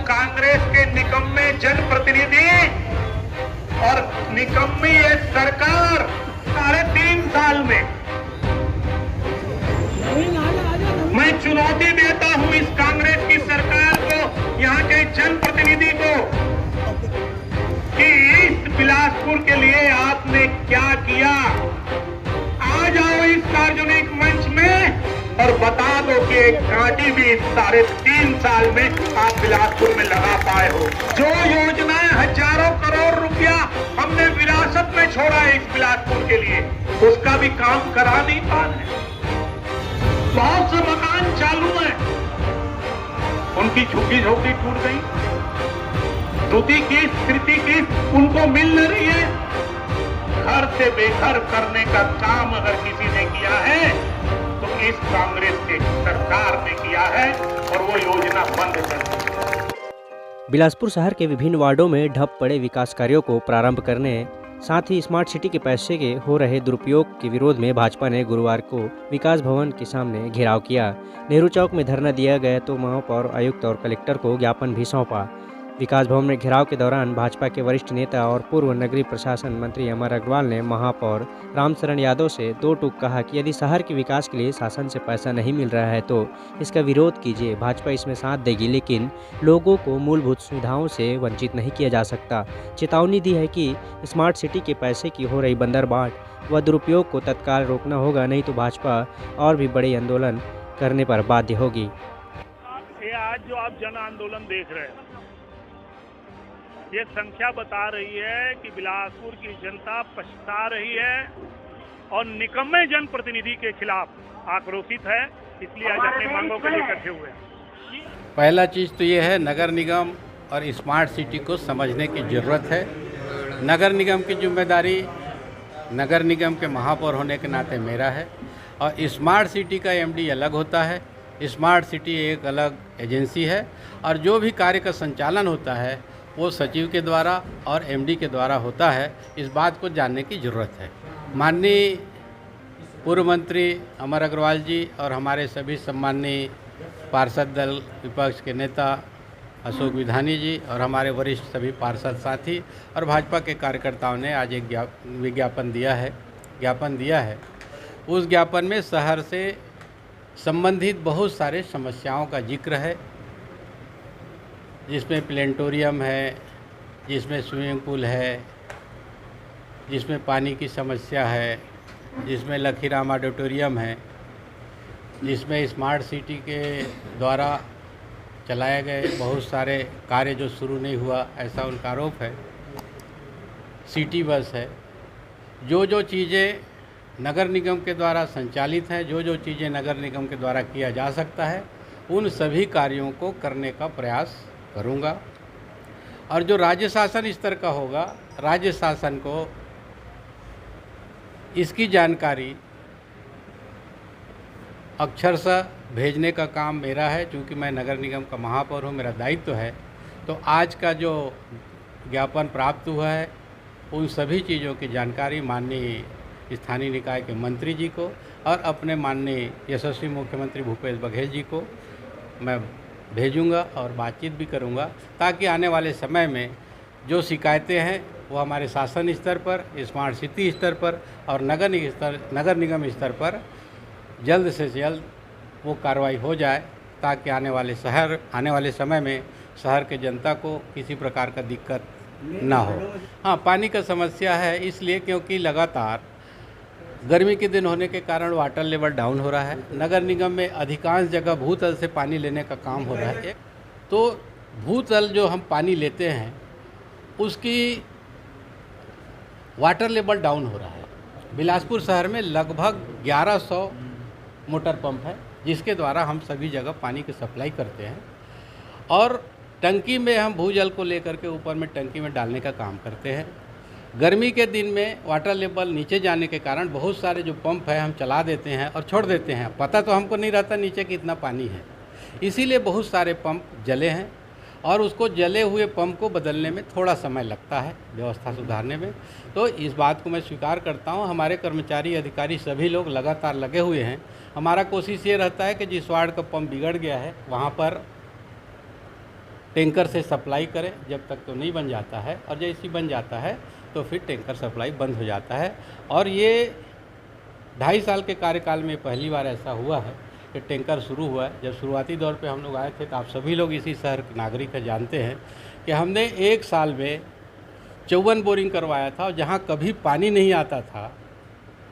कांग्रेस के निकम्मे जनप्रतिनिधि और निकम्मी ये सरकार 3.5 साल में, मैं चुनौती देता हूं इस कांग्रेस की सरकार को, यहाँ के जनप्रतिनिधि को, कि इस बिलासपुर के लिए आपने क्या किया। आ जाओ इस सार्वजनिक मंच में और बता दो कि एक कांटी भी इस 3.5 साल में आप बिलासपुर में लगा पाए हो। जो योजनाएं हजारों करोड़ रुपया हमने विरासत में छोड़ा है इस बिलासपुर के लिए, उसका भी काम करा नहीं पा रहे। बहुत से मकान चालू हैं, उनकी झुग्गी झोपड़ी टूट गई, दुधी की स्थिति की उनको मिल नहीं रही है। घर से बेघर करने का काम अगर किसी ने किया है तो इस कांग्रेस की सरकार ने किया है, और वो योजना बंद कर दी। बिलासपुर शहर के विभिन्न वार्डों में ठप पड़े विकास कार्यों को प्रारंभ करने, साथ ही स्मार्ट सिटी के पैसे के हो रहे दुरुपयोग के विरोध में भाजपा ने गुरुवार को विकास भवन के सामने घेराव किया। नेहरू चौक में धरना दिया गया तो महापौर, आयुक्त और कलेक्टर को ज्ञापन भी सौंपा। विकास भवन में घेराव के दौरान भाजपा के वरिष्ठ नेता और पूर्व नगरीय प्रशासन मंत्री अमर अग्रवाल ने महापौर रामशरण यादव से 2 टूक कहा कि यदि शहर के विकास के लिए शासन से पैसा नहीं मिल रहा है तो इसका विरोध कीजिए, भाजपा इसमें साथ देगी, लेकिन लोगों को मूलभूत सुविधाओं से वंचित नहीं किया जा सकता। चेतावनी दी है कि स्मार्ट सिटी के पैसे की हो रही बंदरबाट व दुरुपयोग को तत्काल रोकना होगा, नहीं तो भाजपा और भी बड़े आंदोलन करने पर बाध्य होगी। ये आज जो आप जन आंदोलन देख रहे हैं, ये संख्या बता रही है कि बिलासपुर की जनता पछता रही है और निकम्मे जनप्रतिनिधि के खिलाफ आक्रोशित है, इसलिए आज अपनी मांगों के लिए इकट्ठे हुए हैं। पहला चीज़ तो ये है, नगर निगम और स्मार्ट सिटी को समझने की ज़रूरत है। नगर निगम की जिम्मेदारी नगर निगम के महापौर होने के नाते मेरा है, और स्मार्ट सिटी का एमडी अलग होता है। स्मार्ट सिटी एक अलग एजेंसी है, और जो भी कार्य का संचालन होता है वो सचिव के द्वारा और एमडी के द्वारा होता है। इस बात को जानने की ज़रूरत है। माननीय पूर्व मंत्री अमर अग्रवाल जी और हमारे सभी सम्माननीय पार्षद दल विपक्ष के नेता अशोक विधानी जी और हमारे वरिष्ठ सभी पार्षद साथी और भाजपा के कार्यकर्ताओं ने आज एक ज्ञापन दिया है। उस ज्ञापन में शहर से संबंधित बहुत सारे समस्याओं का जिक्र है, जिसमें प्लेनेटोरियम है, जिसमें स्विमिंग पूल है, जिसमें पानी की समस्या है, जिसमें लखीराम ऑडिटोरियम है, जिसमें स्मार्ट सिटी के द्वारा चलाए गए बहुत सारे कार्य जो शुरू नहीं हुआ, ऐसा उनका आरोप है। सिटी बस है। जो चीज़ें नगर निगम के द्वारा संचालित हैं, जो चीज़ें नगर निगम के द्वारा किया जा सकता है, उन सभी कार्यों को करने का प्रयास करूँगा। और जो राज्य शासन स्तर का होगा, राज्य शासन को इसकी जानकारी अक्षरशः भेजने का काम मेरा है। चूँकि मैं नगर निगम का महापौर हूँ, मेरा दायित्व है। तो आज का जो ज्ञापन प्राप्त हुआ है, उन सभी चीज़ों की जानकारी माननीय स्थानीय निकाय के मंत्री जी को और अपने माननीय यशस्वी मुख्यमंत्री भूपेश बघेल जी को मैं भेजूंगा और बातचीत भी करूंगा, ताकि आने वाले समय में जो शिकायतें हैं वो हमारे शासन स्तर पर, स्मार्ट सिटी स्तर पर और नगर निगम स्तर पर जल्द से जल्द वो कार्रवाई हो जाए, ताकि आने वाले समय में शहर के जनता को किसी प्रकार का दिक्कत ना हो। हाँ, पानी का समस्या है, इसलिए क्योंकि लगातार गर्मी के दिन होने के कारण वाटर लेवल डाउन हो रहा है। नगर निगम में अधिकांश जगह भूतल से पानी लेने का काम हो रहा है। तो भूतल जो हम पानी लेते हैं उसकी वाटर लेवल डाउन हो रहा है। बिलासपुर शहर में लगभग 1100 मोटर पंप है, जिसके द्वारा हम सभी जगह पानी की सप्लाई करते हैं, और टंकी में हम भूजल को लेकर के ऊपर में टंकी में डालने का काम करते हैं। गर्मी के दिन में वाटर लेवल नीचे जाने के कारण बहुत सारे जो पंप है हम चला देते हैं और छोड़ देते हैं, पता तो हमको नहीं रहता नीचे कितना पानी है। इसीलिए बहुत सारे पंप जले हैं, और उसको जले हुए पंप को बदलने में थोड़ा समय लगता है, व्यवस्था सुधारने में। तो इस बात को मैं स्वीकार करता हूँ। हमारे कर्मचारी, अधिकारी सभी लोग लगातार लगे हुए हैं हमारा कोशिश ये रहता है कि जिस वार्ड का पंप बिगड़ गया है वहाँ पर टैंकर से सप्लाई करें, जब तक तो नहीं बन जाता है, और जैसे ही बन जाता है तो फिर टैंकर सप्लाई बंद हो जाता है। और ये 2.5 साल के कार्यकाल में पहली बार ऐसा हुआ है कि टैंकर शुरू हुआ है। जब शुरुआती दौर पे हम लोग आए थे तो आप सभी लोग इसी शहर के नागरिक जानते हैं कि हमने 1 साल में 54 बोरिंग करवाया था, और जहाँ कभी पानी नहीं आता था,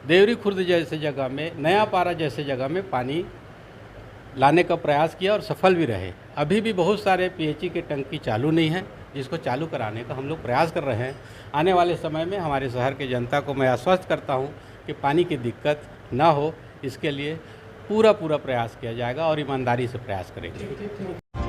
देवरी खुर्द जैसे जगह में, नया पारा जैसे जगह में पानी लाने का प्रयास किया और सफल भी रहे। अभी भी बहुत सारे पीएचई के टंकी चालू नहीं है, जिसको चालू कराने का हम लोग प्रयास कर रहे हैं। आने वाले समय में हमारे शहर के जनता को मैं आश्वस्त करता हूं कि पानी की दिक्कत ना हो, इसके लिए पूरा प्रयास किया जाएगा और ईमानदारी से प्रयास करेंगे।